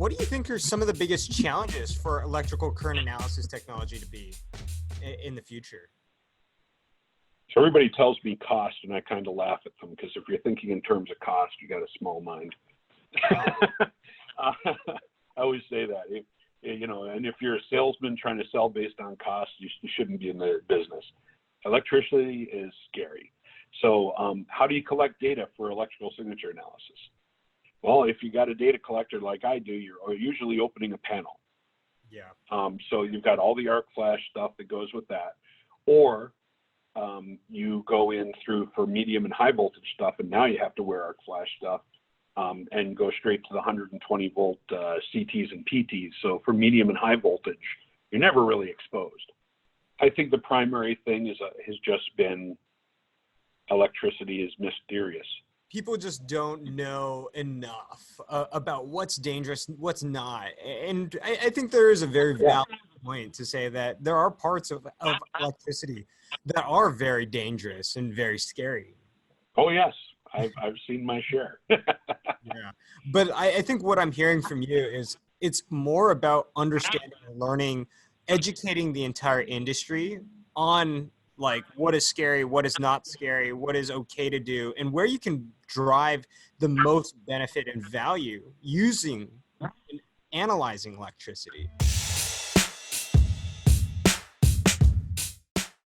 what do you think are some of the biggest challenges for electrical current analysis technology to be in the future? So everybody tells me cost, and I kind of laugh at them because if you're thinking in terms of cost, you got a small mind. I always say that. And if you're a salesman trying to sell based on cost, you shouldn't be in the business. Electricity is scary. So how do you collect data for electrical signature analysis? Well, if you got a data collector like I do, you're usually opening a panel. Yeah. So you've got all the arc flash stuff that goes with that, or you go in for medium and high voltage stuff, and now you have to wear arc flash stuff and go straight to the 120 volt CTs and PTs. So for medium and high voltage, you're never really exposed. I think the primary thing has just been electricity is mysterious. People just don't know enough about what's dangerous, what's not. And I think there is a very valid point to say that there are parts of electricity that are very dangerous and very scary. Oh, yes. I've seen my share. Yeah. But I think what I'm hearing from you is it's more about understanding, learning, educating the entire industry on like what is scary, what is not scary, what is okay to do, and where you can drive the most benefit and value using and analyzing electricity.